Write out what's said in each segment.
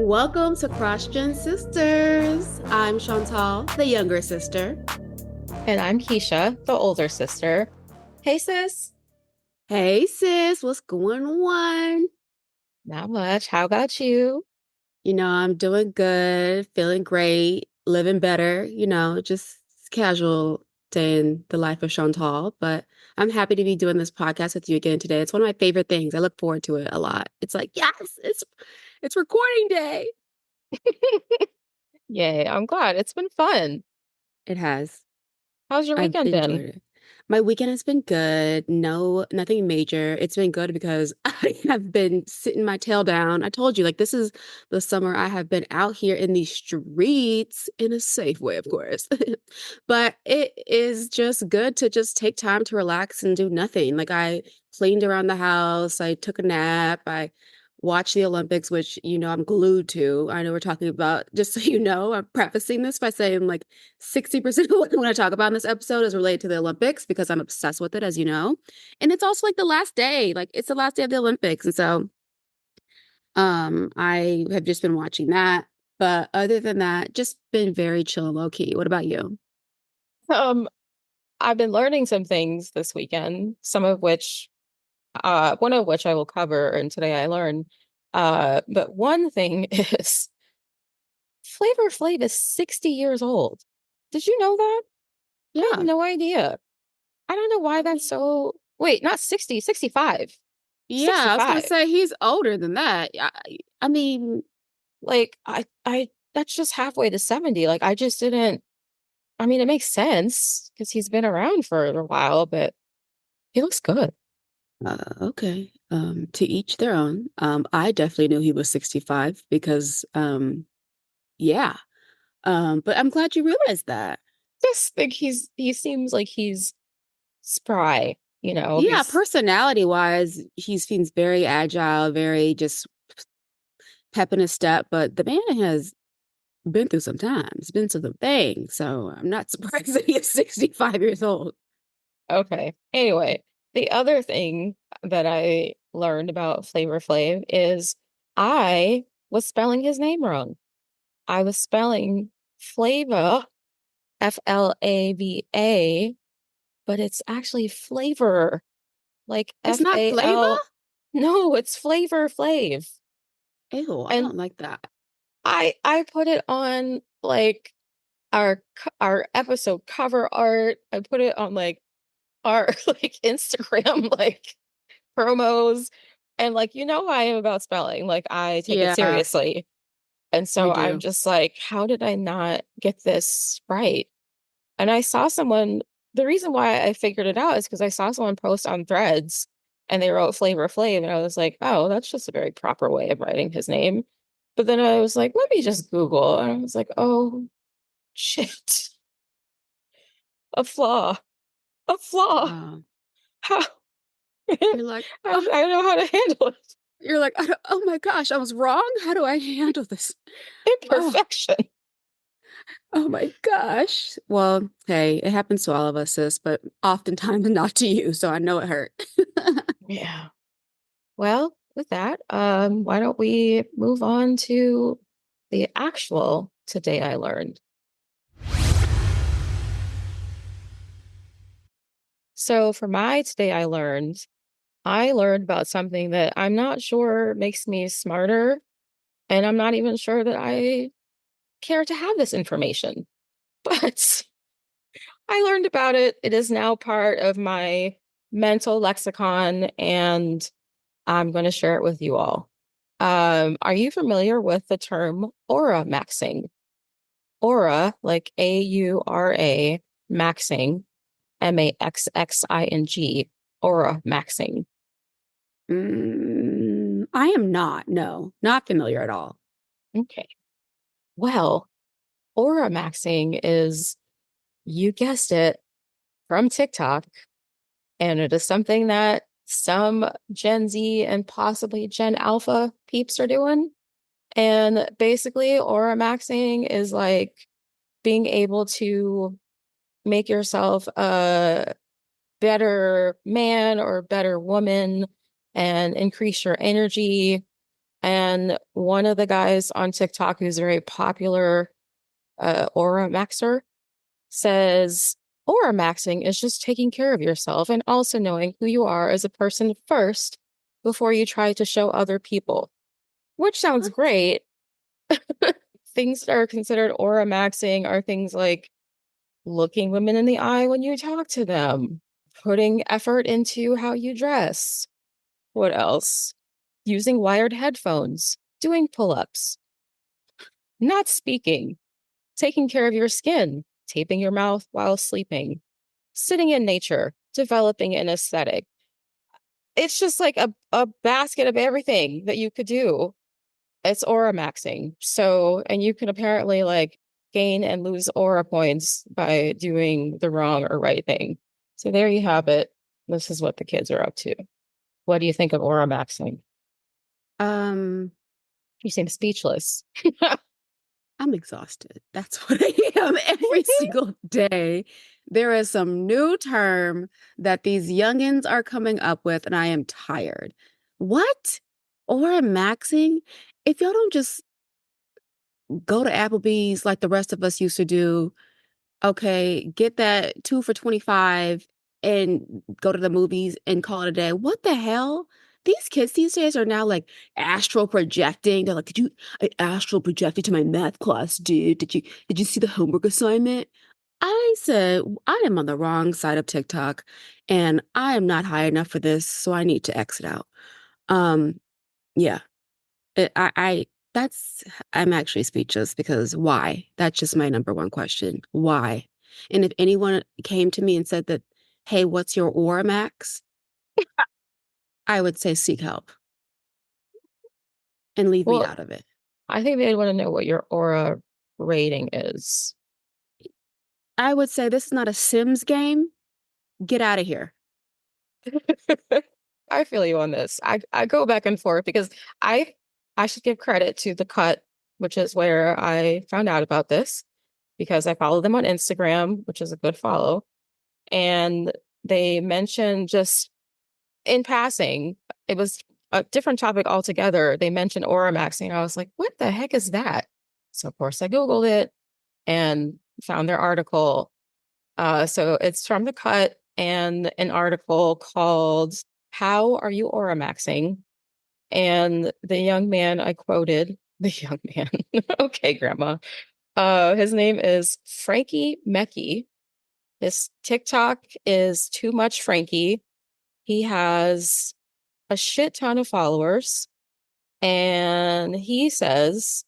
Welcome to CrossGen Sisters. I'm Chantal, the younger sister. And I'm Keisha, the older sister. Hey, sis. Hey sis, what's going on? Not much. How about you? I'm doing good, feeling great, living better, just casual day in the life of Chantal. But I'm happy to be doing this podcast with you again today. It's one of my favorite things. I look forward to it a lot. It's like, yes, it's recording day. Yay, I'm glad. It's been fun. It has. How's your I've weekend been? enjoyed it. My weekend has been good. No, nothing major. It's been good because I have been sitting my tail down. I told you, like, this is the summer I have been out here in these streets in a safe way, of course. But it is just good to just take time to relax and do nothing. Like, I cleaned around the house, I took a nap, I watch the Olympics, which I'm glued to. I know we're talking about, just so you know, I'm prefacing this by saying like 60% of what I want to talk about in this episode is related to the Olympics because I'm obsessed with it, as you know. And it's also like the last day, like it's the last day of the Olympics. And so I have just been watching that. But other than that, just been very chill and low key. What about you? Um, I've been learning some things this weekend, one of which I will cover in Today I Learned. But one thing is Flavor Flav is 60 years old. Did you know that? I had Yeah. no idea. I don't know why that's so, wait, not 60, 65. Yeah, I was gonna 65. say he's older than that. I mean, Like that's just halfway to 70. Like I just didn't, I mean, it makes sense because he's been around for a while, but he looks good. okay. To each their own. I definitely knew he was 65 because yeah. But I'm glad you realized that. Just think he seems like he's spry, Yeah, he's personality wise, he seems very agile, very just pep in his step, but the man has been through some times, been through some things. So I'm not surprised that he is 65 years old. okay. Anyway, the other thing that I learned about Flavor Flav is I was spelling his name wrong. I was spelling Flava, Flava, but it's actually flavor, like It's F not A flavor? L. No, it's Flavor Flav. Ew, I And don't like that. I put it on like our episode cover art. I put it on like our like Instagram like promos. And like I am about spelling. Like I take it Yeah, seriously. And we so I'm do. just like, how did I not get this right? And I saw someone, the reason why I figured it out is because I saw someone post on Threads and they wrote Flavor Flav. And I was like, oh, that's just a very proper way of writing his name. But then I was like, let me just Google. And I was like, oh, shit. A flaw. A flaw. Wow. How? I You're like, don't know how to handle it. oh my gosh, I was wrong. How do I handle this? Oh, Imperfection. oh my gosh. Well, hey, it happens to all of us, sis, but oftentimes not to you. So I know it hurt. Yeah. Well, with that, why don't we move on to the actual Today I Learned. So for my Today I learned about something that I'm not sure makes me smarter, and I'm not even sure that I care to have this information. But I learned about it. It is now part of my mental lexicon, and I'm going to share it with you all. Are you familiar with the term Auramaxxing? Aura, like Aura, maxing, Maxxing, Auramaxxing. I am not. No, not familiar at all. Okay. Well, Auramaxxing is, you guessed it, from TikTok, and it is something that some Gen Z and possibly Gen Alpha peeps are doing. And basically, aura maxing is like being able to make yourself a better man or better woman and increase your energy And one of the guys on TikTok who's very popular, Auramaxxer, says Auramaxxing is just taking care of yourself and also knowing who you are as a person first before you try to show other people, which sounds What? great. Things that are considered Auramaxxing are things like looking women in the eye when you talk to them, putting effort into how you dress. What else? Using wired headphones, doing pull-ups, not speaking, taking care of your skin, taping your mouth while sleeping, sitting in nature, developing an aesthetic. It's just like a basket of everything that you could do. It's aura maxing. So, and you can apparently like gain and lose aura points by doing the wrong or right thing. So there you have it. This is what the kids are up to. What do you think of aura maxing? Um, You seem speechless. I'm exhausted. That's what I am every single day. There is some new term that these youngins are coming up with, and I am tired. What? Or maxing? If y'all don't just go to Applebee's like the rest of us used to do, okay, get that two for 25 and go to the movies and call it a day. What the hell? These kids these days are now like astral projecting. They're like, I astral projected to my math class, dude. Did you see the homework assignment? I said, I am on the wrong side of TikTok and I am not high enough for this, so I need to exit out. Um, yeah. I that's I'm actually speechless because why? That's just my number one question. Why? And if anyone came to me and said that, hey, what's your aura max? I would say seek help and leave me Well, out of it. I think they'd want to know what your aura rating is. I would say this is not a Sims game. Get out of here. I feel you on this. I go back and forth because I I should give credit to The Cut, which is where I found out about this because I follow them on Instagram, which is a good follow. And they mentioned just in passing, it was a different topic altogether. They mentioned aura maxing. I was like, what the heck is that? So of course I Googled it and found their article. So it's from The Cut and an article called How Are You Aura Maxing? And the young man I quoted, the young man, okay, grandma. His name is Frankie Mecky. His TikTok is Too Much Frankie. He has a shit ton of followers, and he says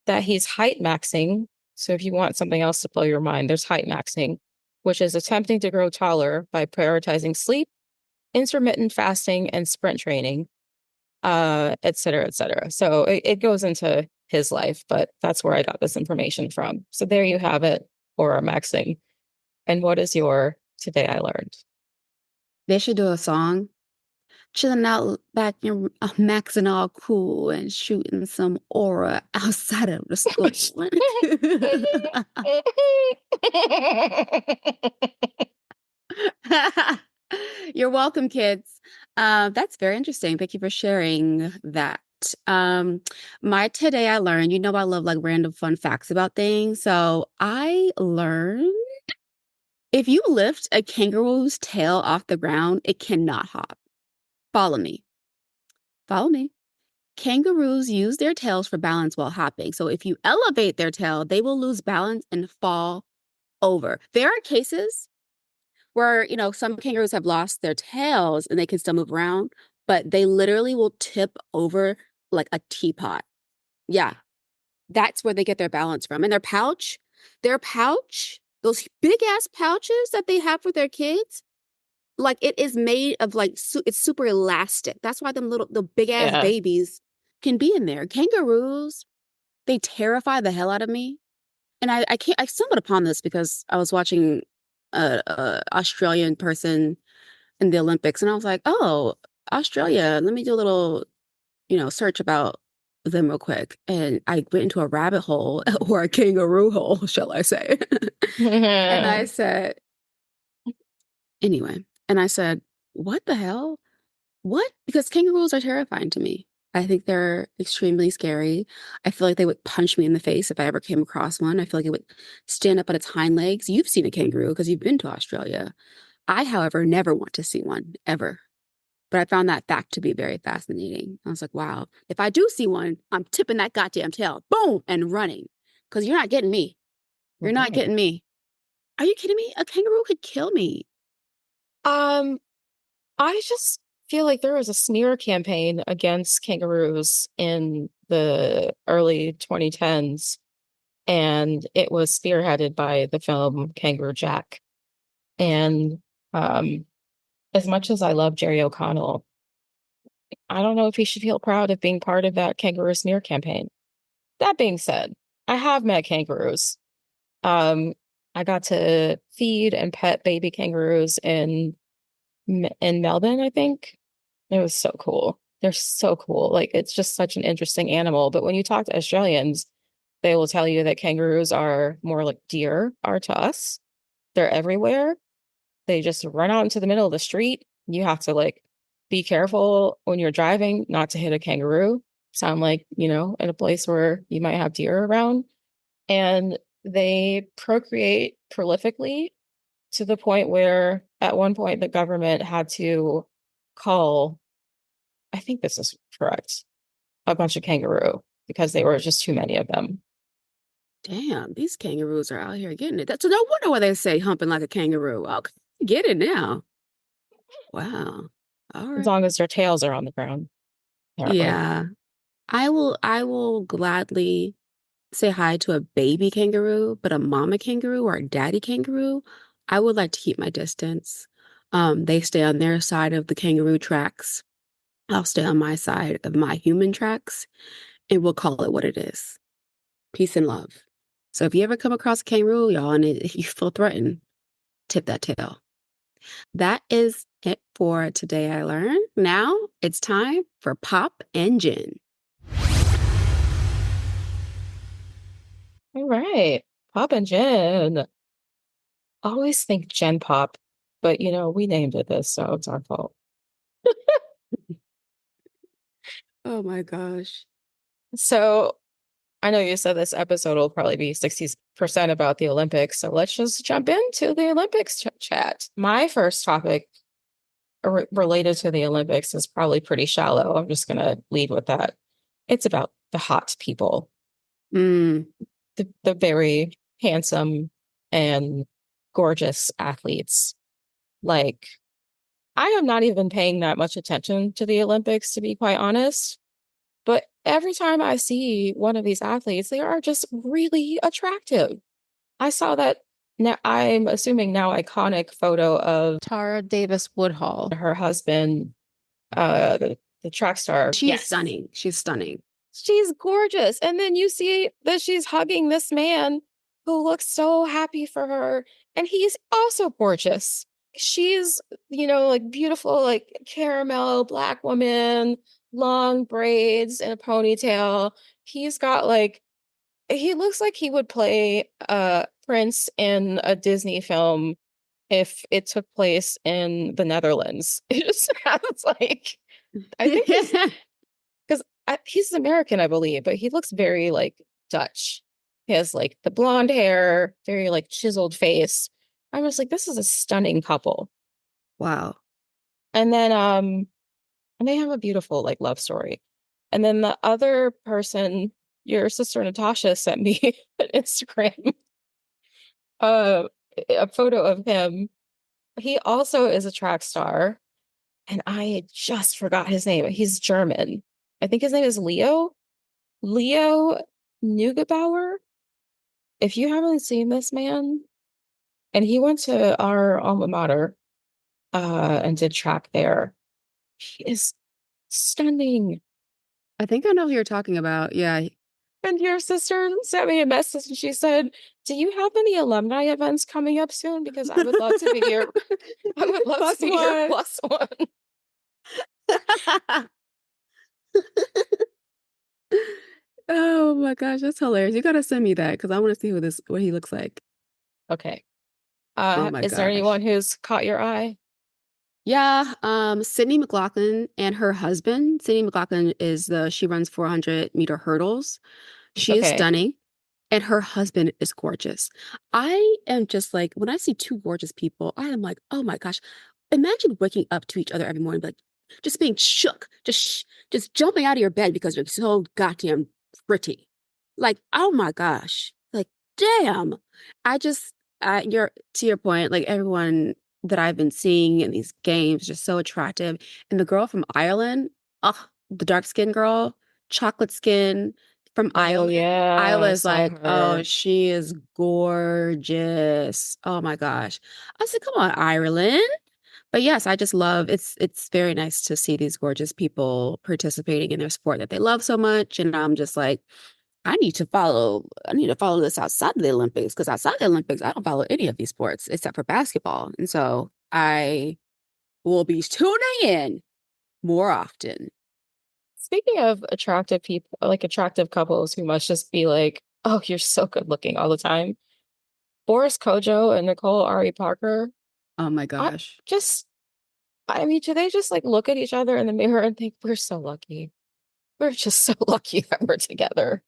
that he's height maxing. So if you want something else to blow your mind, there's height maxing, which is attempting to grow taller by prioritizing sleep, intermittent fasting, and sprint training, et cetera, et cetera. So it goes into his life, but that's where I got this information from. So there you have it, aura maxing. And what is your today I learned? They should do a song. Chilling out back and maxing all cool and shooting some aura outside of the school. You're welcome, kids. That's very interesting. Thank you for sharing that. Um, my today I learned, I love like random fun facts about things. So I learned if you lift a kangaroo's tail off the ground, it cannot hop. Follow me. Follow me. Kangaroos use their tails for balance while hopping. So if you elevate their tail, they will lose balance and fall over. There are cases where, some kangaroos have lost their tails and they can still move around, but they literally will tip over like a teapot. Yeah, that's where they get their balance from. And their pouch, those big ass pouches that they have for their kids, like it is made of like it's super elastic. That's why the big ass Yeah. babies can be in there. Kangaroos, they terrify the hell out of me. And I stumbled upon this because I was watching a Australian person in the Olympics, and I was like, oh, Australia. Let me do a little, search about them real quick. And I went into a rabbit hole or a kangaroo hole, shall I say? And I said, anyway, and I said, what the hell? What? Because kangaroos are terrifying to me. I think they're extremely scary. I feel like they would punch me in the face if I ever came across one. I feel like it would stand up on its hind legs. You've seen a kangaroo because you've been to Australia. I, however, never want to see one ever. But I found that fact to be very fascinating. I was like, wow, if I do see one, I'm tipping that goddamn tail, boom, and running. Because you're not getting me. You're not Right. getting me. Are you kidding me? A kangaroo could kill me. Um, I just feel like there was a smear campaign against kangaroos in the early 2010s, and it was spearheaded by the film Kangaroo Jack. And um, as much as I love Jerry O'Connell, I don't know if he should feel proud of being part of that kangaroo smear campaign. That being said, I have met kangaroos. Um, I got to feed and pet baby kangaroos in Melbourne, I think. It was so cool. They're so cool. Like it's just such an interesting animal. But when you talk to Australians, they will tell you that kangaroos are more like deer are to us. They're everywhere. They just run out into the middle of the street. You have to like be careful when you're driving not to hit a kangaroo. Sound like, in a place where you might have deer around. And they procreate prolifically to the point where at one point the government had to call, I think this is correct, a bunch of kangaroo because they were just too many of them. Damn, these kangaroos are out here getting it. That's no wonder why they say humping like a kangaroo. Okay, get it now. Wow. All As right. long as their tails are on the ground, apparently. Yeah. I will gladly say hi to a baby kangaroo, but a mama kangaroo or a daddy kangaroo, I would like to keep my distance. They stay on their side of the kangaroo tracks. I'll stay on my side of my human tracks, and we'll call it what it is. Peace and love. So if you ever come across a kangaroo, y'all, and you feel threatened, tip that tail. That is it for Today I Learned. Now it's time for Pop and Gin. All right. Pop and Jen. Always think Gen Pop, but we named it this, so it's our fault. Oh my gosh. So I know you said this episode will probably be 60% about the Olympics, so let's just jump into the Olympics chat. My first topic related to the Olympics is probably pretty shallow. I'm just gonna lead with that. It's about the hot people, Mm. the very handsome and gorgeous athletes. Like, I am not even paying that much attention to the Olympics, to be quite honest. But every time I see one of these athletes, they are just really attractive. I saw that now, I'm assuming now iconic photo of Tara Davis Woodhull, her husband, the track star. She is Yes. stunning. She's stunning. She's gorgeous. And then you see that she's hugging this man who looks so happy for her. And he's also gorgeous. She's, like beautiful, like caramel black woman, long braids and a ponytail. He's got like, he looks like he would play Prince in a Disney film if it took place in the Netherlands. It just sounds like, I think because he's American, I believe, but he looks very like Dutch. He has like the blonde hair, very like chiseled face. I'm just like, this is a stunning couple. Wow. And then and they have a beautiful like love story. And then the other person, your sister Natasha sent me an Instagram uh a photo of him. He also is a track star, and I just forgot his name. He's German. I think his name is Leo Neugebauer. If you haven't seen this man, and he went to our alma mater and did track there. He is stunning. I think I know who you're talking about. Yeah. And your sister sent me a message and she said, "Do you have any alumni events coming up soon? Because I would love to be your I would love to Plus be your one. plus one." Oh my gosh, that's hilarious. You gotta send me that because I want to see what he looks like. Okay. Oh my Is there gosh. anyone who's caught your eye? Yeah, Sydney McLaughlin and her husband. Sydney McLaughlin she runs 400-meter hurdles. She is Okay. stunning, and her husband is gorgeous. I am just like, when I see two gorgeous people, I am like, oh my gosh, imagine waking up to each other every morning, like just being shook, just jumping out of your bed because you're so goddamn pretty. Like, oh my gosh, like, damn. I just, you're to your point, like everyone that I've been seeing in these games just so attractive. And the girl from Ireland, oh, the dark skinned girl, chocolate skin from Oh Ireland. yeah, Isla I is saw like, oh, her. she is gorgeous. Oh my gosh. I said, come on, Ireland. But yes, I just love it's very nice to see these gorgeous people participating in their sport that they love so much. And I'm just like, I need to follow this outside of the Olympics because outside the Olympics, I don't follow any of these sports except for basketball. And so I will be tuning in more often. Speaking of attractive people, like attractive couples who must just be like, oh, you're so good looking all the time. Boris Kojo and Nicole Ari Parker. Oh my I gosh. just, I mean, do they just like look at each other in the mirror and think we're so lucky? We're just so lucky that we're together.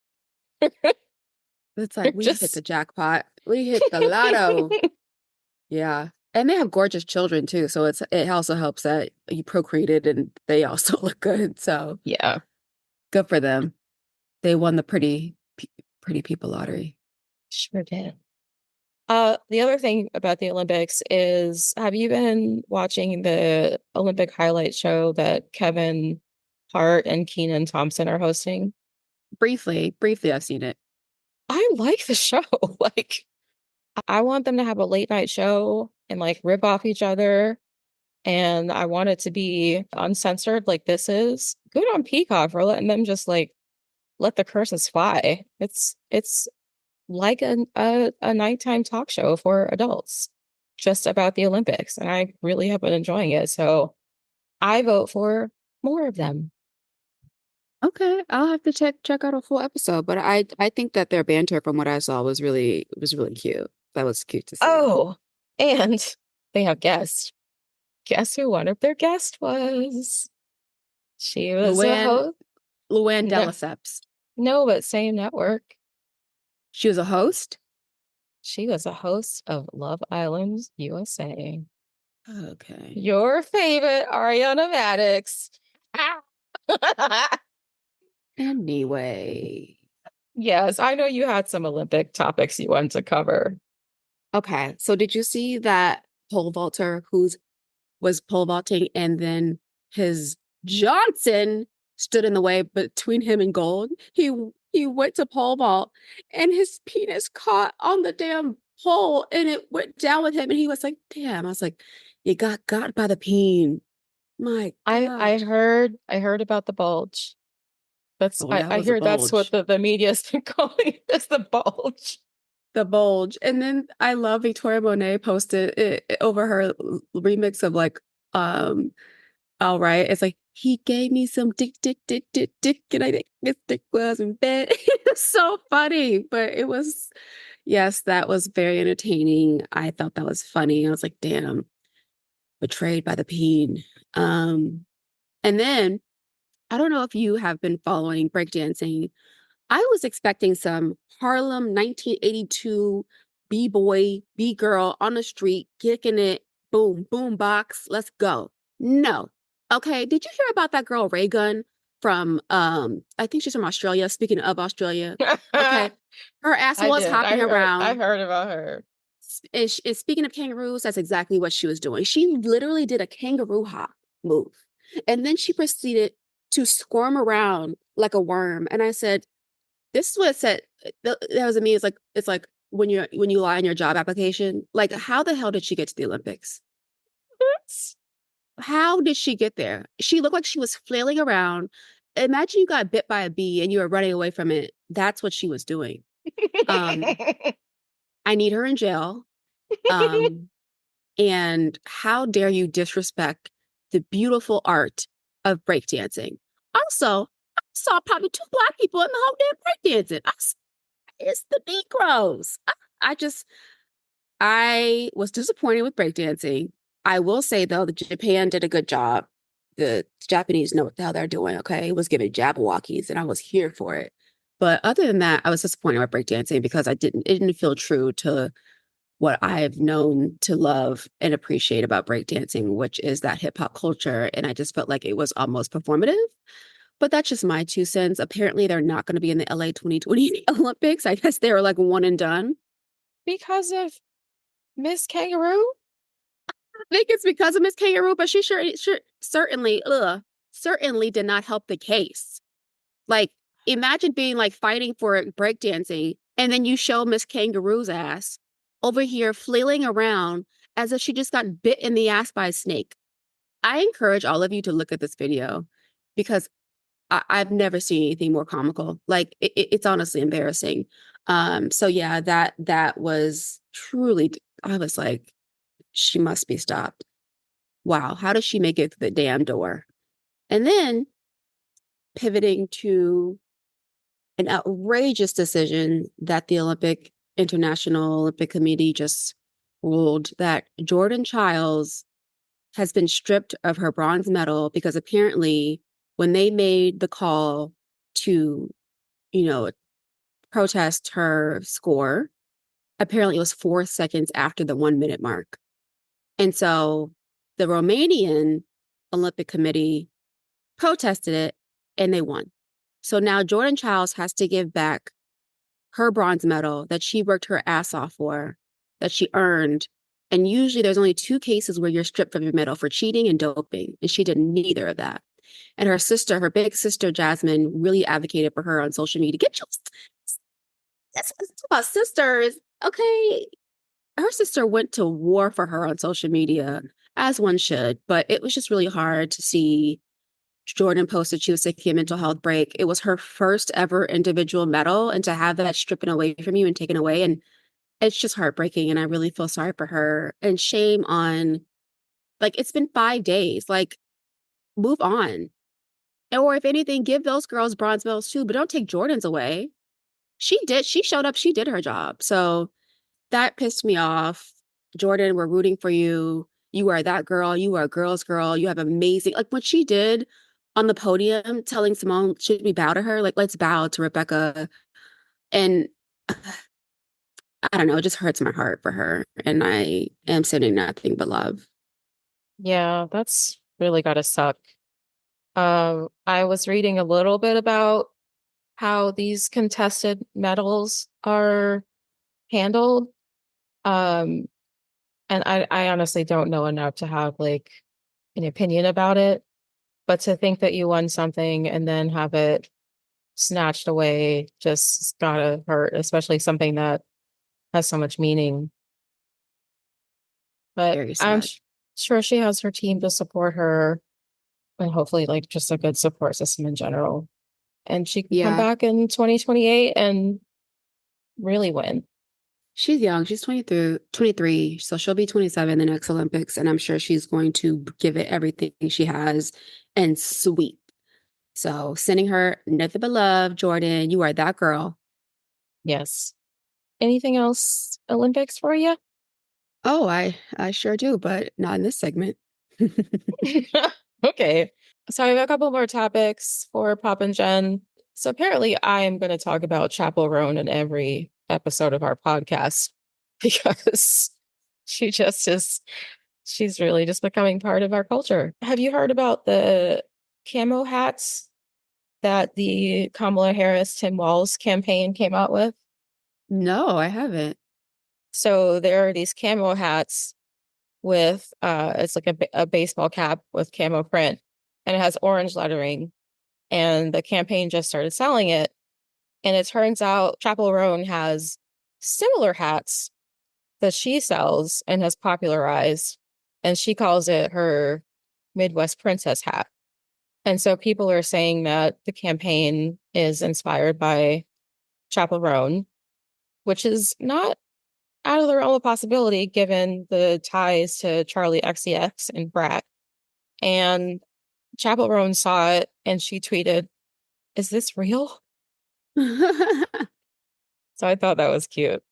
It's like They're we hit the just, jackpot. We hit the lotto. Yeah. And they have gorgeous children too. So it also helps that you procreated and they also look good. So yeah, good for them. They won the pretty people lottery. sure did. The other thing about the Olympics is, have you been watching the Olympic highlight show that Kevin Hart and Keenan Thompson are hosting? Briefly, I've seen it. I like the show. Like, I want them to have a late night show and like rip off each other. And I want it to be uncensored like this is. Good on Peacock for letting them just like let the curses fly. It's like a nighttime talk show for adults just about the Olympics. And I really have been enjoying it. So I vote for more of them. Okay, I'll have to check out a full episode, but I think that their banter from what I saw was really cute. That was cute to see. Oh, and they have guests. Guess who one of their guests was? She was a Luann host. Luann No, Delaceps. no, but same network. She was a host. She was a host of Love Island USA. Okay. Your favorite Ariana Madix. Anyway. Yes, I know you had some Olympic topics you wanted to cover. Okay. So did you see that pole vaulter who's was pole vaulting and then his Johnson stood in the way between him and gold? He went to pole vault and his penis caught on the damn pole and it went down with him and he was like, damn. I was like, you got by the peen. My I gosh. heard about the bulge. Oh, that I was a hear that's what bulge. the media's been calling it as the bulge. The bulge. And then I love Victoria Monet posted over her remix of like all right. It's like he gave me some dick, and I think his dick was in bed. It's so funny, but it was yes, that was very entertaining. I thought that was funny. I was like, damn, betrayed by the peen. And then I don't know if you have been following breakdancing. I was expecting some Harlem 1982 B-boy, B-girl on the street, kicking it, boom, boom box, let's go. No. Okay, did you hear about that girl Raygun from I think she's from Australia, speaking of Australia. Okay. Her ass I was did. hopping I around. heard about her. And speaking of kangaroos, that's exactly what she was doing. She literally did a kangaroo hop move. And then she proceeded to squirm around like a worm. And I said, this is what it said. That was me. It's like when you lie on your job application. Like, how the hell did she get to the Olympics? How did she get there? She looked like she was flailing around. Imagine you got bit by a bee and you were running away from it. That's what she was doing. Um, I need her in jail. Um, and how dare you disrespect the beautiful art of breakdancing? Also, I saw probably two Black people in the whole damn breakdancing. It's the Negroes. I was disappointed with breakdancing. I will say though, that Japan did a good job. The Japanese know what the hell they're doing. Okay, it was giving Jabberwockies, and I was here for it. But other than that, I was disappointed by breakdancing because it didn't feel true to what I've known to love and appreciate about breakdancing, which is that hip hop culture. And I just felt like it was almost performative. But that's just my 2 cents. Apparently, they're not going to be in the LA 2020 Olympics. I guess they were like one and done. Because of Miss Kangaroo? I think it's because of Miss Kangaroo, but she certainly, certainly did not help the case. Like, imagine being like fighting for breakdancing, and then you show Miss Kangaroo's ass over here flailing around as if she just got bit in the ass by a snake. I encourage all of you to look at this video because I've never seen anything more comical. Like it's honestly embarrassing. So yeah, that was truly. I was like, she must be stopped. Wow, how does she make it through the damn door? And then pivoting to an outrageous decision that the International Olympic Committee just ruled that Jordan Chiles has been stripped of her bronze medal because apparently when they made the call to, you know, protest her score, apparently it was 4 seconds after the 1 minute mark. And so the Romanian Olympic Committee protested it and they won. So now Jordan Chiles has to give back her bronze medal that she worked her ass off for, that she earned. And usually there's only 2 cases where you're stripped of your medal for cheating and doping. And she did neither of that. And her sister, her big sister, Jasmine, really advocated for her on social media. Get your, that's about sisters. Okay. Her sister went to war for her on social media, as one should. But it was just really hard to see Jordan posted she was taking a mental health break. It was her first ever individual medal, and to have that stripped away from you and taken away, and it's just heartbreaking. And I really feel sorry for her. And shame on, like, it's been 5 days. Like, move on. Or if anything, give those girls bronze medals too, but don't take Jordan's away. She did. She showed up. She did her job. So that pissed me off. Jordan, we're rooting for you. You are that girl. You are a girl's girl. You have amazing, like what she did on the podium, telling Simone, should we bow to her? Like, let's bow to Rebecca. And I don't know, it just hurts my heart for her. And I am sending nothing but love. Yeah, that's really gotta suck. I was reading a little bit about how these contested medals are handled. Um, and I honestly don't know enough to have like an opinion about it. But to think that you won something and then have it snatched away just gotta hurt, especially something that has so much meaning. But Very sad. sure she has her team to support her and hopefully like just a good support system in general. And she can come Yeah. back in 2028 and really win. She's young. She's 23. So she'll be 27 the next Olympics. And I'm sure she's going to give it everything she has and sweep. So sending her nothing but love, Jordan. You are that girl. Yes. Anything else Olympics for you? Oh, I sure do, but not in this segment. Okay. So I have a couple more topics for Pop and Jen. So apparently I am going to talk about Chappell Roan in every episode of our podcast because she just is, she's really just becoming part of our culture. Have you heard about the camo hats that the Kamala Harris Tim Walz campaign came out with? No, I haven't. So there are these camo hats with it's like a baseball cap with camo print and it has orange lettering and the campaign just started selling it and it turns out Chappell Roan has similar hats that she sells and has popularized and she calls it her Midwest princess hat. And so people are saying that the campaign is inspired by Chappell Roan, which is not out of the realm of possibility given the ties to Charlie XCX and Brat. And Chappell Roan saw it and she tweeted, "Is this real?" So I thought that was cute.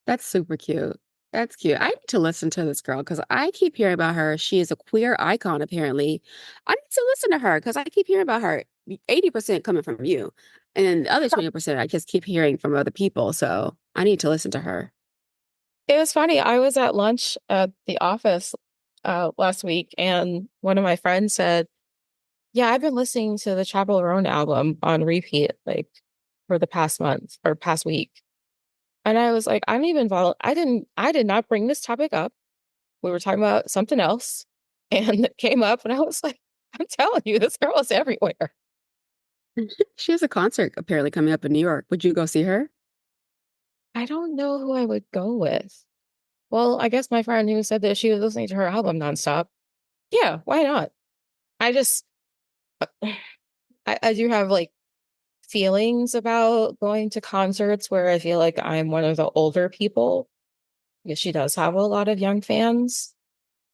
That's super cute. That's cute. I need to listen to this girl because I keep hearing about her. She is a queer icon, apparently. I need to listen to her because I keep hearing about her. 80% coming from you. And then the other 20% I just keep hearing from other people. So I need to listen to her. It was funny. I was at lunch at the office last week, and one of my friends said, "Yeah, I've been listening to the Chappell Roan album on repeat, like for the past month or past week." And I was like, "I don't even follow. I did not bring this topic up. We were talking about something else, and it came up, and I was like, I'm telling you, this girl is everywhere." She has a concert apparently coming up in New York. Would you go see her? I don't know who I would go with. Well, I guess my friend who said that she was listening to her album nonstop. Yeah, why not? I just, I do have like feelings about going to concerts where I feel like I'm one of the older people because she does have a lot of young fans.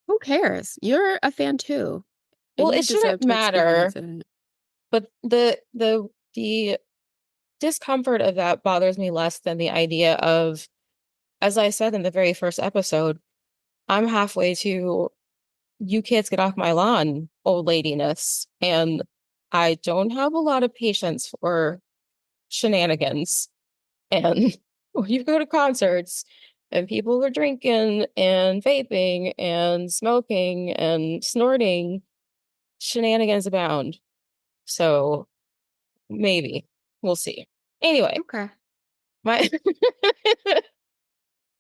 Who cares? You're a fan too, and Well, you it deserve shouldn't to experience matter, it. but the discomfort of that bothers me less than the idea of, as I said in the very first episode, I'm halfway to you kids get off my lawn, old ladiness, and I don't have a lot of patience for shenanigans. And when you go to concerts and people are drinking and vaping and smoking and snorting, shenanigans abound. So maybe we'll see. Anyway, Okay. my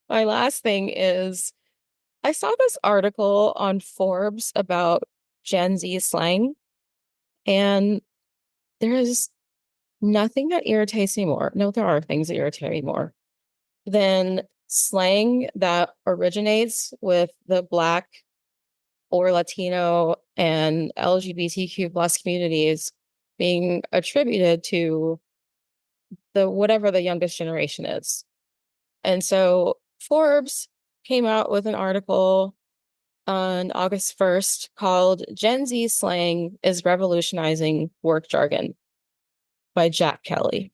my last thing is I saw this article on Forbes about Gen Z slang, and there's nothing that irritates me more. No, there are things that irritate me more than slang that originates with the Black or Latino and LGBTQ plus communities being attributed to the whatever the youngest generation is. And so Forbes came out with an article on August 1st called Gen Z Slang is Revolutionizing Work Jargon by Jack Kelly.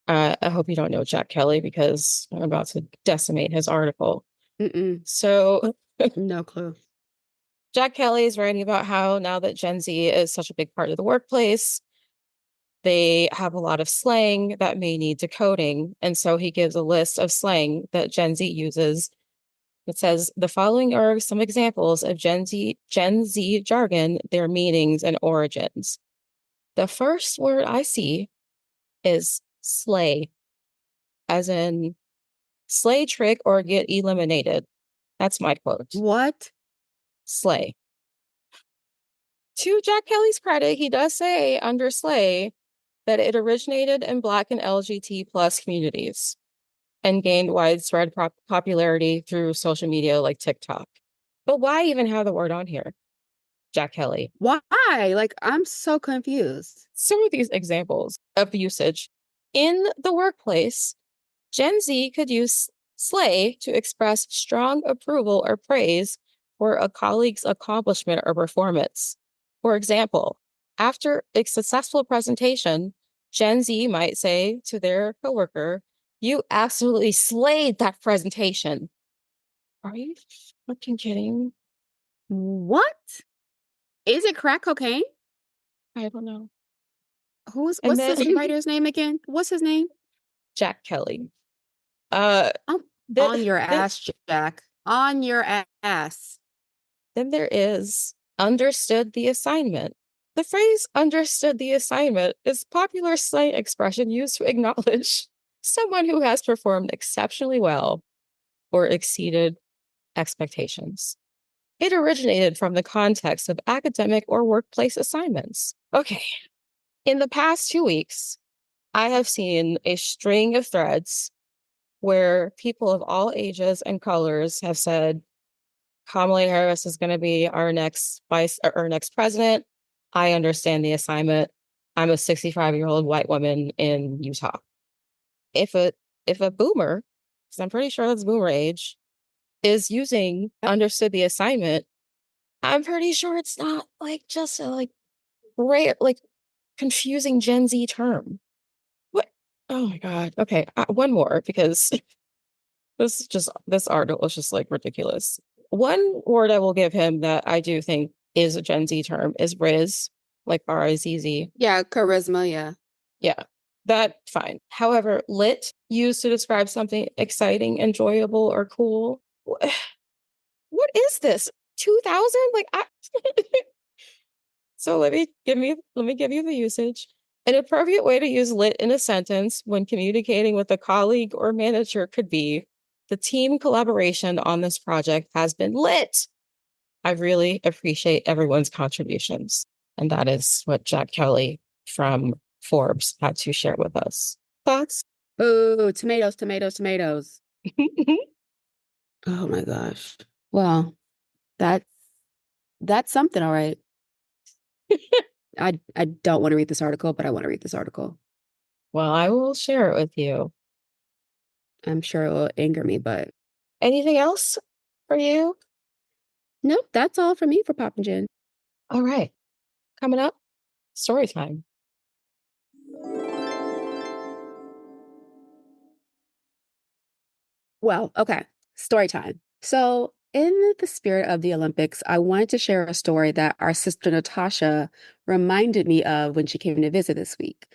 I hope you don't know Jack Kelly because I'm about to decimate his article. Mm-mm. So No clue. Jack Kelly is writing about how now that Gen Z is such a big part of the workplace, they have a lot of slang that may need decoding. And so he gives a list of slang that Gen Z uses. It says the following are some examples of Gen Z jargon, their meanings and origins. The first word I see is slay, as in slay trick or get eliminated. That's my quote. What? Slay. To Jack Kelly's credit, he does say under slay that it originated in Black and LGBT plus communities and gained widespread popularity through social media like TikTok. But why even have the word on here, Jack Kelly? Why? Like, I'm so confused. Some of these examples of usage in the workplace, Gen Z could use slay to express strong approval or praise for a colleague's accomplishment or performance. For example, after a successful presentation, Gen Z might say to their coworker, "You absolutely slayed that presentation." Are you fucking kidding? What? Is it crack cocaine? I don't know. And What's then this writer's name again? What's his name? Jack Kelly. Uh, I'm then, on your then ass, Jack. On your ass. Then there is understood the assignment. The phrase understood the assignment is popular slang expression used to acknowledge someone who has performed exceptionally well or exceeded expectations. It originated from the context of academic or workplace assignments. Okay. In the past 2 weeks, I have seen a string of threads where people of all ages and colors have said, Kamala Harris is going to be our next vice or our next president. I understand the assignment. I'm a 65-year-old white woman in Utah. If a if a boomer, because I'm pretty sure that's boomer age, is using Yep. understood the assignment, I'm pretty sure it's not like just a like rare like confusing Gen Z term. What? Oh my God. Okay, one more because This article is just like ridiculous. One word I will give him that I do think is a Gen Z term is Riz, like RIZZ. Yeah, charisma, yeah. Yeah, that fine. However, lit used to describe something exciting, enjoyable, or cool. What is this? 2000? Like I So let me give you the usage. An appropriate way to use lit in a sentence when communicating with a colleague or manager could be the team collaboration on this project has been lit. I really appreciate everyone's contributions. And that is what Jack Kelly from Forbes had to share with us. Thoughts? Ooh, tomatoes, tomatoes, tomatoes. Oh my gosh. Well, that's that's something, all right. I don't want to read this article, but I want to read this article. Well, I will share it with you. I'm sure it will anger me, but Anything else for you? nope, that's all for me for Pop and Gin. All right. Coming up, story time. Well, okay, story time. So, in the spirit of the Olympics, I wanted to share a story that our sister Natasha reminded me of when she came to visit this week.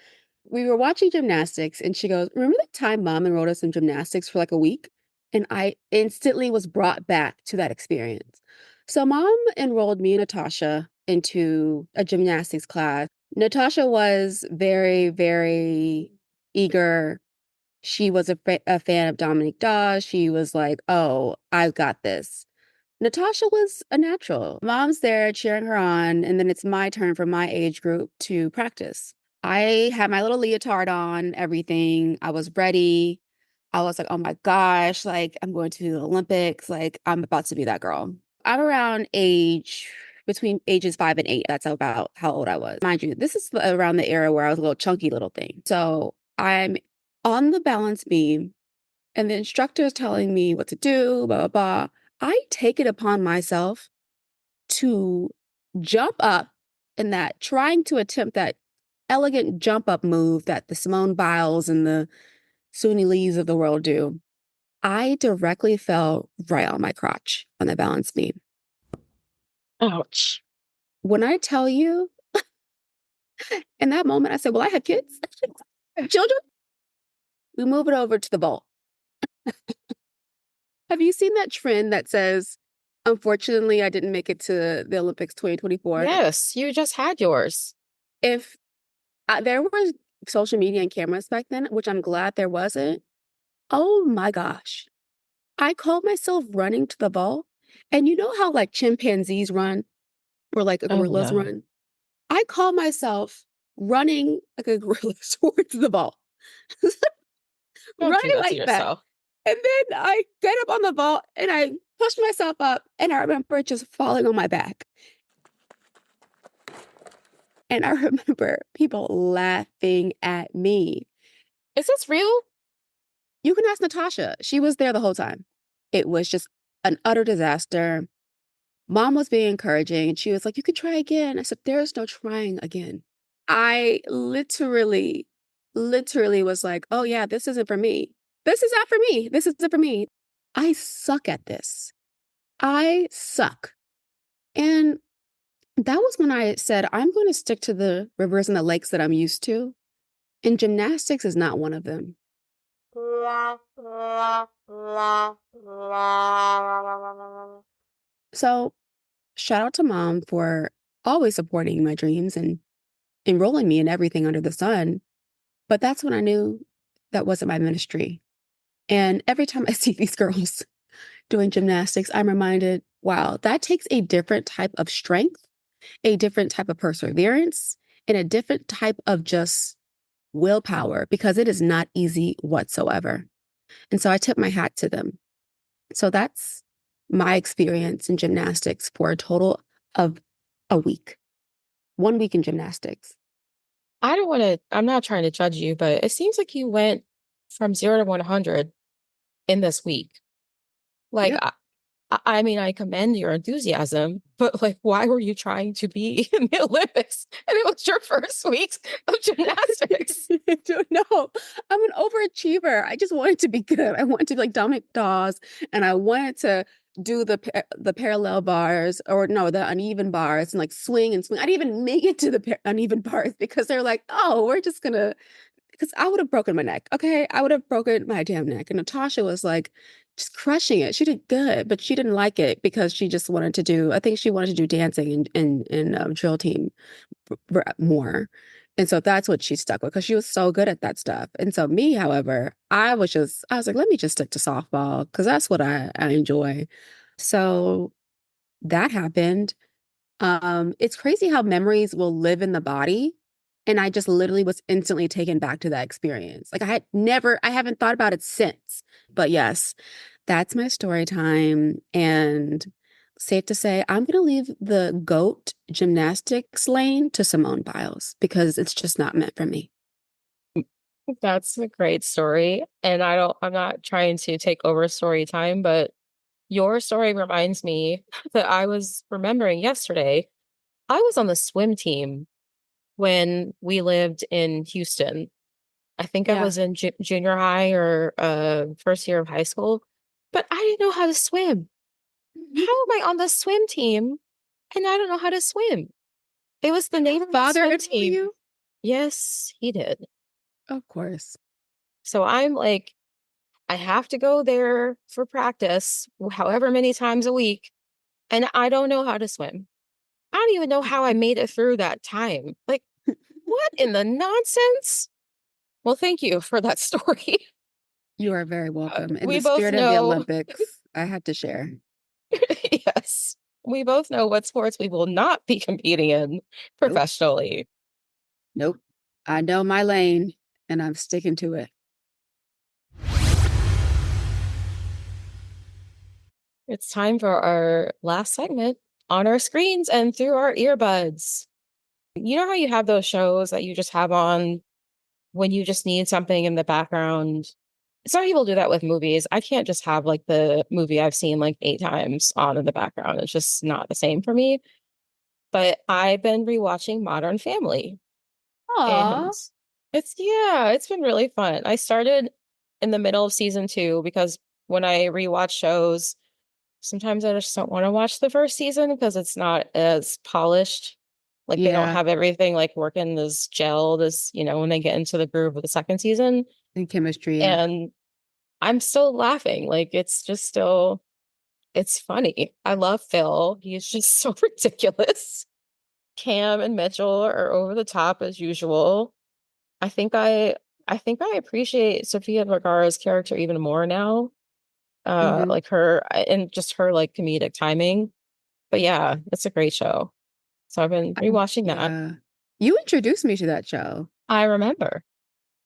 We were watching gymnastics, and she goes, "Remember the time mom enrolled us in gymnastics for like a week?" And I instantly was brought back to that experience. So, mom enrolled me and Natasha into a gymnastics class. Natasha was very, very eager. She was a fan of Dominique Dawes. She was like, "Oh, I've got this." Natasha was a natural. Mom's there cheering her on, and then it's my turn for my age group to practice. I had my little leotard on, everything. I was ready. I was like, "Oh my gosh, like I'm going to the Olympics. Like I'm about to be that girl." I'm around age between ages 5 and 8. That's about how old I was. Mind you, this is around the era where I was a little chunky little thing. So I'm on the balance beam, and the instructor is telling me what to do, blah, blah, blah. I take it upon myself to jump up in that, trying to attempt that elegant jump up move that the Simone Biles and the Suni Lees of the world do. I directly fell right on my crotch on the balance beam. Ouch. When I tell you, in that moment, I said, "Well, I have kids, I have children." We move it over to the vault. Have you seen that trend that says, "Unfortunately, I didn't make it to the Olympics 2024"? Yes, you just had yours. If there was social media and cameras back then, which I'm glad there wasn't, oh my gosh. I called myself running to the vault. And you know how like chimpanzees run or like Oh gorillas no. run? I call myself running like a gorilla towards the vault, Don't do running that to like that. yourself. And then I get up on the vault and I push myself up, and I remember just falling on my back. And I remember people laughing at me. Is this real? You can ask Natasha. She was there the whole time. It was just an utter disaster. Mom was being encouraging, and she was like, "You can try again." I said, "There's no trying again." I literally was like, "Oh, yeah, this isn't for me. This is not for me. This isn't for me." I suck at this. I suck. And that was when I said, I'm going to stick to the rivers and the lakes that I'm used to. And gymnastics is not one of them. So, shout out to mom for always supporting my dreams and enrolling me in everything under the sun. But that's when I knew that wasn't my ministry. And every time I see these girls doing gymnastics, I'm reminded, wow, that takes a different type of strength, a different type of perseverance, and a different type of just willpower, because it is not easy whatsoever. And so I tip my hat to them. So that's my experience in gymnastics for a total of a week, 1 week in gymnastics. I don't want to, I'm not trying to judge you, but it seems like you went from 0 to 100 in this week. Like, Yep. I mean, I commend your enthusiasm, but like, why were you trying to be in the Olympics? And it was your first week of gymnastics. I don't know. I'm an overachiever. I just wanted to be good. I wanted to be like Dominic Dawes, and I wanted to do the parallel bars, or no, the uneven bars, and like swing and swing. I didn't even make it to the uneven bars because they're like, oh, we're just gonna. Because I would have broken my neck. Okay, I would have broken my damn neck. And Natasha was like just crushing it. She did good, but she didn't like it because she just wanted to do. I think she wanted to do dancing and drill team more. And so that's what she stuck with because she was so good at that stuff. And so me, however, I was like, let me just stick to softball because that's what I enjoy. So that happened. It's crazy how memories will live in the body. And I just literally was instantly taken back to that experience. Like I haven't thought about it since. But yes, that's my story time. And safe to say, I'm going to leave the goat gymnastics lane to Simone Biles because it's just not meant for me. That's a great story. And I'm not trying to take over story time, but your story reminds me that I was remembering yesterday. I was on the swim team when we lived in Houston. I think I Yeah. was in junior high or first year of high school, but I didn't know how to swim. How am I on the swim team and I don't know how to swim? It was the name of the Father swim enroll team. you? Yes, he did. Of course. So I'm like, I have to go there for practice, however many times a week, and I don't know how to swim. I don't even know how I made it through that time. Like, what in the nonsense? Well, thank you for that story. You are very welcome. In We the both spirit of the know, Olympics, I have to share. yes, we both know what sports we will not be competing in Nope. professionally. Nope. I know my lane and I'm sticking to it. It's time for our last segment on our screens and through our earbuds. You know how you have those shows that you just have on when you just need something in the background? Some people do that with movies. I can't just have like the movie I've seen like 8 times on in the background. It's just not the same for me. But I've been rewatching Modern Family Aw. and it's been really fun. I started in the middle of season 2 because when I rewatch shows, sometimes I just don't want to watch the first season because it's not as polished. Like they don't Yeah. have everything like working as gelled as, when they get into the groove of the second season. And chemistry, yeah. And I'm still laughing. Like it's just still, it's funny. I love Phil. He's just so ridiculous. Cam and Mitchell are over the top as usual. I think I appreciate Sofia Vergara's character even more now. Hmm. Like her and just her like comedic timing. But yeah, it's a great show. So I've been rewatching that. Yeah. You introduced me to that show. I remember.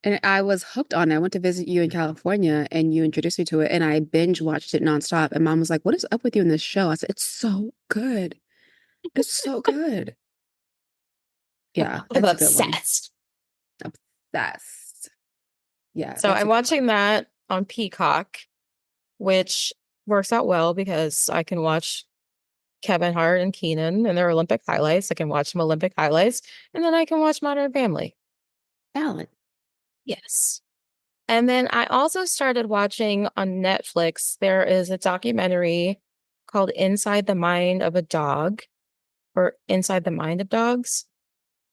And I was hooked on it. I went to visit you in California and you introduced me to it and I binge watched it nonstop. And mom was like, what is up with you in this show? I said, it's so good. It's so good. Yeah, I'm that's a good one. obsessed. Obsessed. Yeah, So that's I'm a good one. watching that on Peacock, which works out well because I can watch Kevin Hart and Keenan and their Olympic highlights. I can watch some Olympic highlights, and then I can watch Modern Family. Balance. Yes. And then I also started watching on Netflix. There is a documentary called Inside the Mind of a Dog or Inside the Mind of Dogs.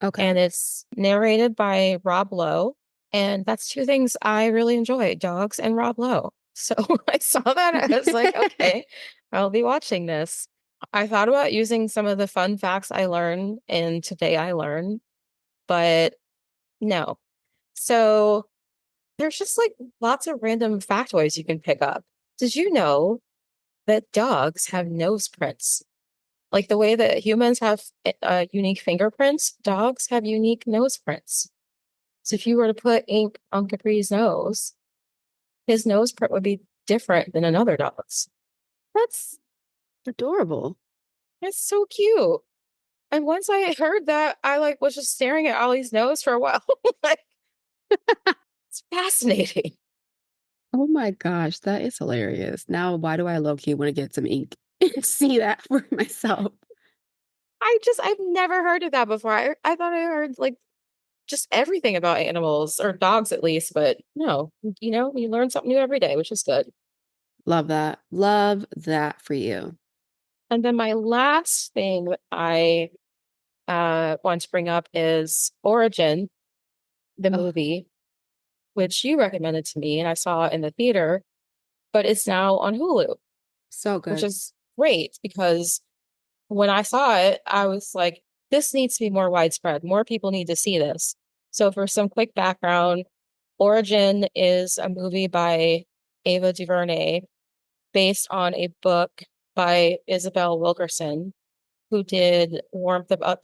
Okay. And it's narrated by Rob Lowe. And that's two things I really enjoy, dogs and Rob Lowe. So I saw that. I was like, okay, I'll be watching this. I thought about using some of the fun facts I learned in Today I Learned, but no. So there's just like lots of random factoids you can pick up. Did you know that dogs have nose prints? Like the way that humans have unique fingerprints, dogs have unique nose prints. So if you were to put ink on Capri's nose, his nose print would be different than another dog's. That's adorable. It's so cute. And once I heard that, I like was just staring at Ollie's nose for a while. Like it's fascinating. Oh my gosh, that is hilarious. Now, why do I low key want to get some ink? and see that for myself. I've never heard of that before. I thought I heard like just everything about animals or dogs at least, but no, you learn something new every day, which is good. Love that. Love that for you. And then my last thing that I want to bring up is Origin, the Oh, movie, which you recommended to me and I saw in the theater, but it's now on Hulu, so which good. is great because when I saw it, I was like, this needs to be more widespread. More people need to see this. So, for some quick background, Origin is a movie by Ava DuVernay based on a book by Isabel Wilkerson, who did The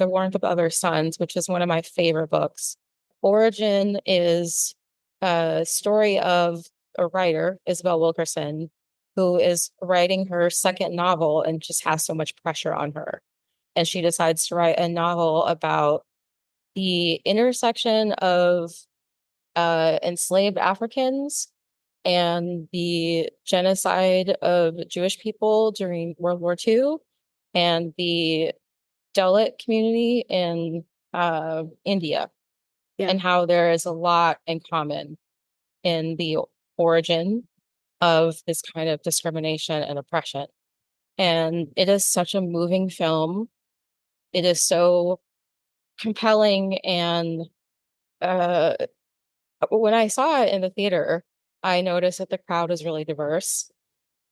Warmth of Other Suns, which is one of my favorite books. Origin is a story of a writer, Isabel Wilkerson, who is writing her second novel and just has so much pressure on her. And she decides to write a novel about the intersection of enslaved Africans and the genocide of Jewish people during World War II and the Dalit community in India, Yeah. and how there is a lot in common in the origin of this kind of discrimination and oppression. And it is such a moving film. It is so compelling. And uh, when I saw it in the theater, I noticed that the crowd is really diverse.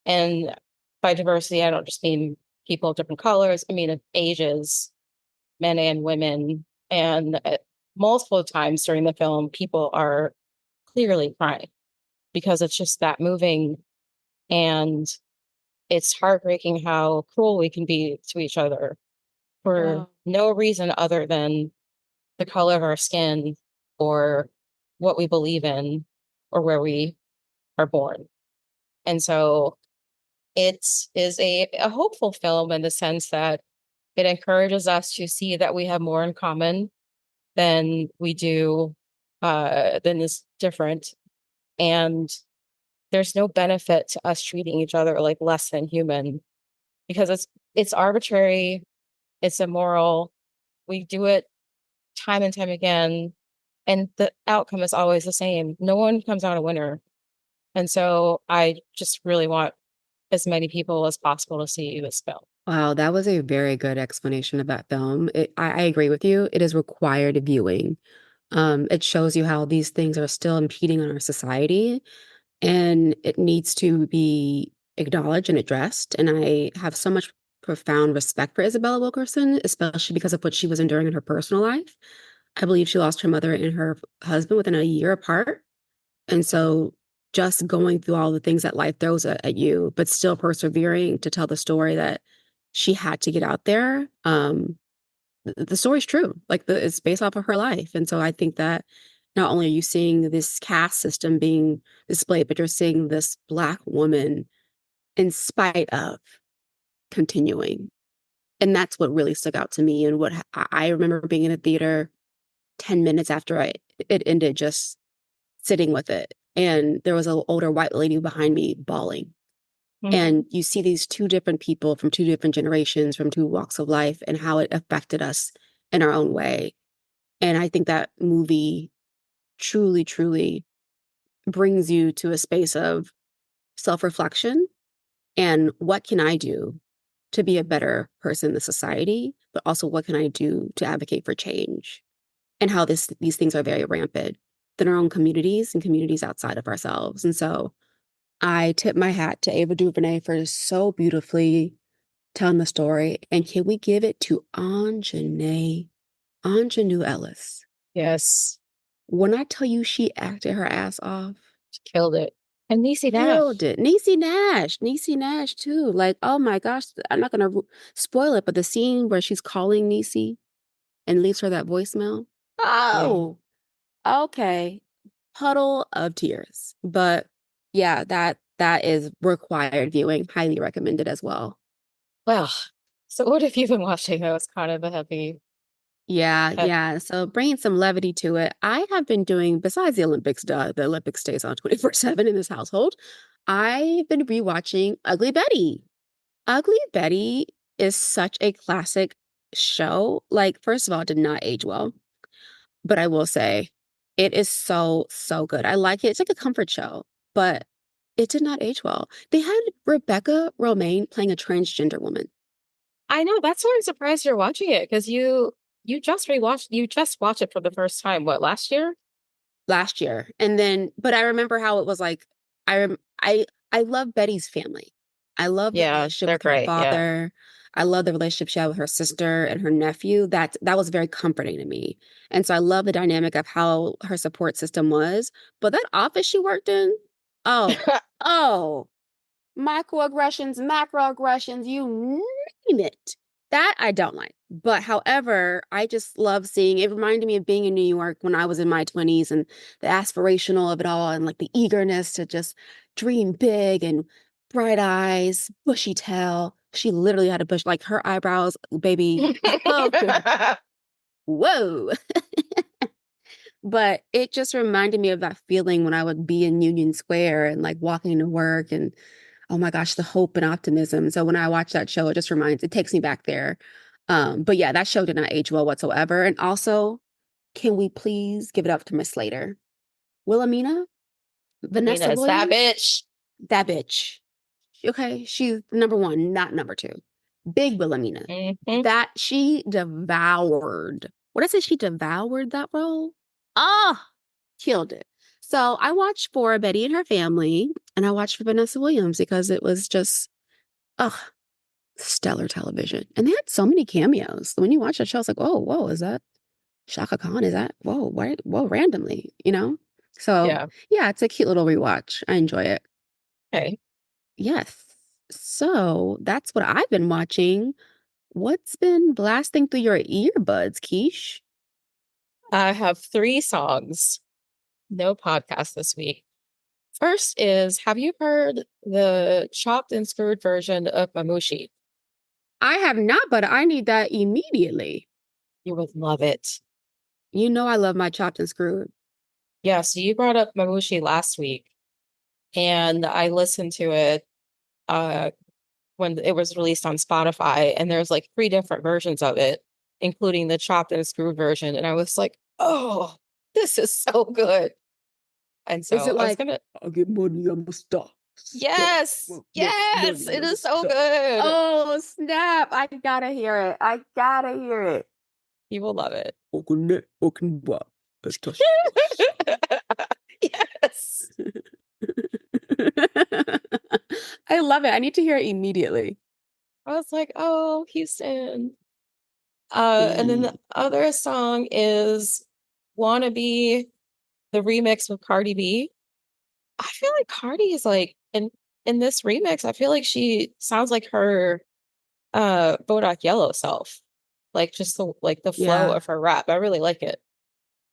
And by diversity, I don't just mean people of different colors, I mean of ages, men and women. And multiple times during the film, people are clearly crying because it's just that moving. And it's heartbreaking how cruel we can be to each other for Wow. no reason other than the color of our skin or what we believe in or where we are born. And so it is a hopeful film in the sense that it encourages us to see that we have more in common than we do, than is different. And there's no benefit to us treating each other like less than human because it's arbitrary, it's immoral. We do it time and time again, and the outcome is always the same. No one comes out a winner. And so I just really want as many people as possible to see this film. Wow, that was a very good explanation of that film. I agree with you. It is required viewing. It shows you how these things are still impeding on our society, and it needs to be acknowledged and addressed. And I have so much profound respect for Isabella Wilkerson, especially because of what she was enduring in her personal life. I believe she lost her mother and her husband within a year apart. And so just going through all the things that life throws at you, but still persevering to tell the story that she had to get out there. The story's true. It's based off of her life. And so I think that not only are you seeing this caste system being displayed, but you're seeing this Black woman in spite of continuing. And that's what really stuck out to me. And what I remember being in a theater 10 minutes after it ended, just sitting with it. And there was an older white lady behind me bawling. Mhm. And you see these two different people from two different generations, from two walks of life, and how it affected us in our own way. And I think that movie truly, truly brings you to a space of self reflection and what can I do to be a better person in the society, but also what can I do to advocate for change and how these things are very rampant in our own communities and communities outside of ourselves. And so I tip my hat to Ava DuVernay for so beautifully telling the story. And can we give it to Anjanou Ellis? Yes, When I tell you she acted her ass off, she killed it. And Niecy killed Nash. it. Niecy Nash too. Like, oh my gosh, I'm not gonna spoil it, but the scene where she's calling Niecy and leaves her that voicemail. Yeah. Oh, okay. Puddle of tears. But yeah, that is required viewing. Highly recommended as well. Well, so what have you been watching that was kind of a heavy? Yeah, Uh, yeah. So bringing some levity to it, I have been doing, besides the Olympics, the Olympics stays on 24/7 in this household. I've been rewatching Ugly Betty. Ugly Betty is such a classic show. Like, first of all, it did not age well, but I will say it is so, so good. I like it. It's like a comfort show, but it did not age well. They had Rebecca Romaine playing a transgender woman. I know, that's why I'm surprised you're watching it, because you just watched it for the first time, what, last year? Last year. And then, but I remember how it was like, I rem I love Betty's family. I love the Yeah, relationship they're with her great. Yeah. father. I love the relationship she had with her sister and her nephew. That was very comforting to me. And so I love the dynamic of how her support system was. But that office she worked in, oh, oh, microaggressions, macroaggressions, you name it. That I don't like. But however, I just love seeing it reminded me of being in New York when I was in my 20s and the aspirational of it all and like the eagerness to just dream big and bright eyes, bushy tail. She literally had a bush like her eyebrows, baby. Oh, whoa. But it just reminded me of that feeling when I would be in Union Square and like walking to work and oh my gosh, the hope and optimism. So when I watch that show, it takes me back there. But yeah, that show did not age well whatsoever. And also, can we please give it up to Miss Slater? Wilhelmina? Amina Vanessa is that Williams? bitch. That bitch. Okay, she's number one, not number two. Big Wilhelmina. Hmm. That she devoured. What I say? She devoured that role. Ah, killed it. So I watched for Betty and her family, and I watched for Vanessa Williams because it was just, oh, stellar television. And they had so many cameos. When you watch that show, it's like, oh, whoa, is that Shaka Khan? Is that, whoa, what, whoa, randomly, you know? So Yeah. yeah, it's a cute little rewatch. I enjoy it. Okay. Yes. So that's what I've been watching. What's been blasting through your earbuds, Quiche? I have three songs. No podcast this week. First is, have you heard the chopped and screwed version of Mamushi? I have not, but I need that immediately. You would love it. You know I love my chopped and screwed. Yeah, so you brought up Mamushi last week, and I listened to it uh when it was released on Spotify, and there's like three different versions of it, including the chopped and screwed version. And I was like, oh, this is so good. And Is so it I was like, gonna, I'll get money, I'm a star. Star. yes, yes, Money, it I'm a is so star. good. Oh, snap. I gotta hear it. I gotta hear it. You will love it. Okune, okunwa, etosh. Yes. I love it. I need to hear it immediately. I was like, oh, Houston. And then Ooh. the other song is Wannabe, the remix with Cardi B. I feel like Cardi is like in this remix, I feel like she sounds like her Bodak Yellow self. Like just the flow Yeah. of her rap. I really like it.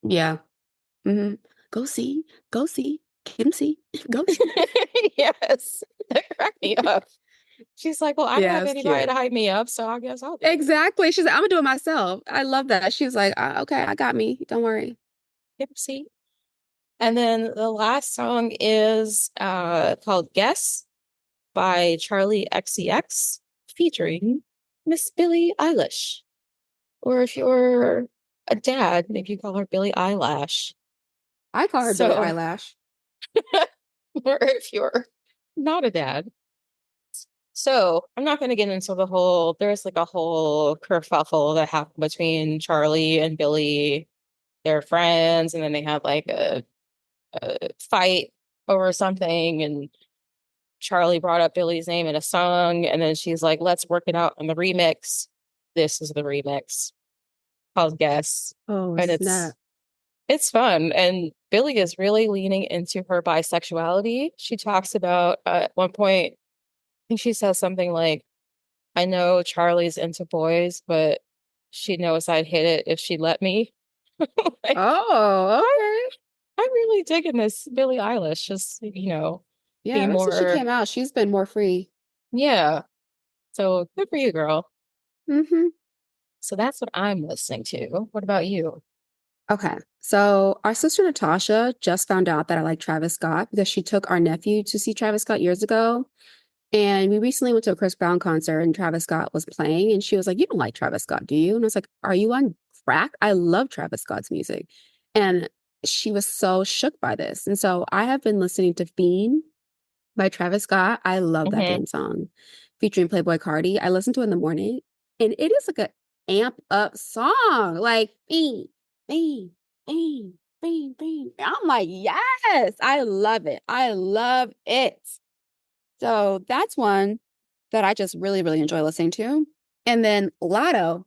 Yeah. Hmm. Go see. Go see. Kim see. Go see. Yes. That cracked me up. She's like, well, I don't Yeah, have it's anybody cute. to hype me up, so I guess I'll do it. Exactly. She's like, I'm gonna do it myself. I love that. She's like, okay, I got me. Don't worry. Yep, see. And then the last song is called Guess by Charlie XCX featuring Miss Billie Eilish. Or if you're a dad, maybe you call her Billie Eyelash. I call her Billie So, Eyelash. or if you're not a dad. So, I'm not going to get into there's like a whole kerfuffle that happened between Charlie and Billie. They're friends, and then they had like a fight over something. And Charlie brought up Billie's name in a song, and then she's like, let's work it out in the remix. This is the remix called Guess. Oh, And snap. it's fun. And Billie is really leaning into her bisexuality. She talks about at one point, I think she says something like, I know Charlie's into boys, but she knows I'd hit it if she let me. Like, Oh, I, okay. I'm really digging this Billie Eilish, just, Yeah, being ever since she more, came out, she's been more free. yeah. So good for you, girl. Hmm. So that's what I'm listening to. What about you? Okay. So our sister Natasha just found out that I like Travis Scott because she took our nephew to see Travis Scott years ago. And we recently went to a Chris Brown concert and Travis Scott was playing. And she was like, "You don't like Travis Scott, do you?" And I was like, "Are you on crack? I love Travis Scott's music." And she was so shook by this. And so I have been listening to Fiend by Travis Scott. I love that Hmm. damn song featuring Playboy Cardi. I listen to it in the morning and it is like a amp up song. Like bing, bing, bing, bing, bing. I'm like, yes, I love it. I love it. So that's one that I just really, really enjoy listening to. And then Lotto,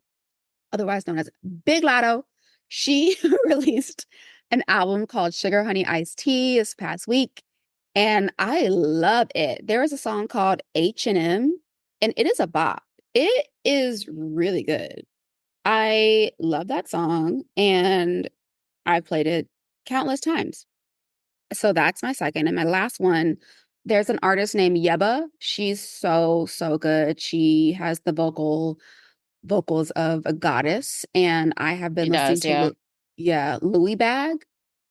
otherwise known as Big Lotto, she released an album called Sugar Honey Iced Tea this past week. And I love it. There is a song called H&M, and it is a bop. It is really good. I love that song, and I've played it countless times. So that's my second. And my last one, there's an artist named Yeba. She's so, so good. She has the vocals of a goddess. And I have She been listening does, to, yeah. yeah, Louis Bag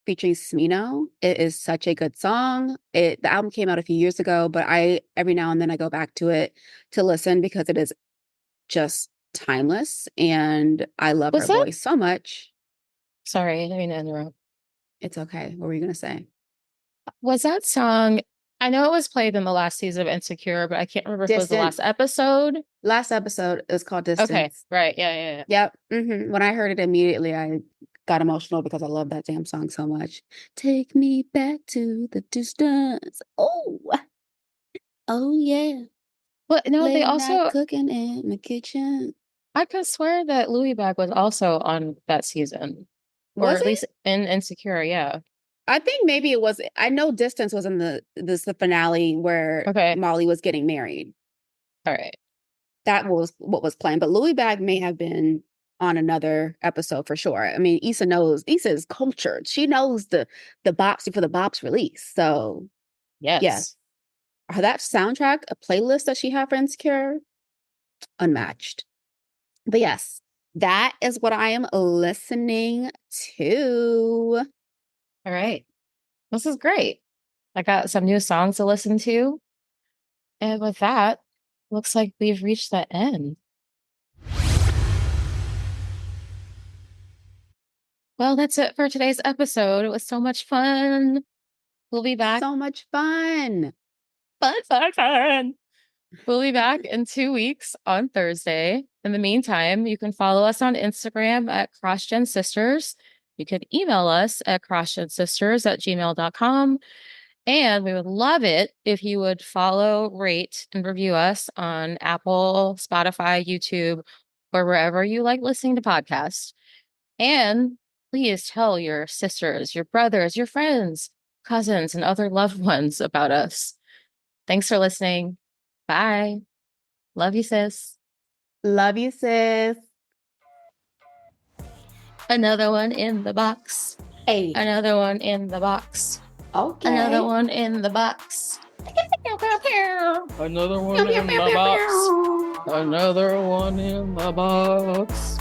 featuring Smino. It is such a good song. The album came out a few years ago, but I every now and then I go back to it to listen because it is just timeless. And I love Was her that voice so much. sorry, I didn't mean to interrupt. It's okay. What were you gonna say? Was that song I know it was played in the last season of Insecure, but I can't remember if it was the last Distance. episode. Last episode is called Okay, Distance. right. Yeah, yeah, yeah. Yep. When I heard it immediately, I got emotional because I love that damn song so much. Take me back to the distance. Oh yeah. But no, they Late night also cooking in the kitchen. I could swear that Louis Bag was also on that season. Or Was at least it? in Insecure, yeah. I think maybe it was. I know Distance was in the finale where Okay. Molly was getting married. All right. That was what was playing. But Louis Bag may have been on another episode for sure. I mean, Issa knows. Issa is cultured. She knows the bops before the bops release. So yes, Yes. that soundtrack, a playlist that she had for Insecure, unmatched. But yes, that is what I am listening to. All right. This is great. I got some new songs to listen to. And with that, looks like we've reached the end. Well, that's it for today's episode. It was so much fun. We'll be back. So much fun. Fun, fun, fun. We'll be back in 2 weeks on Thursday. In the meantime, you can follow us on Instagram at CrossGen Sisters. You can email us at crossgensisters@gmail.com. And we would love it if you would follow, rate, and review us on Apple, Spotify, YouTube, or wherever you like listening to podcasts. And please tell your sisters, your brothers, your friends, cousins, and other loved ones about us. Thanks for listening. Bye. Love you, sis. Love you, sis. Another one in the box. Hey. Another one in the box. Okay. Another one in the box. Another one in the box. Another one in the box.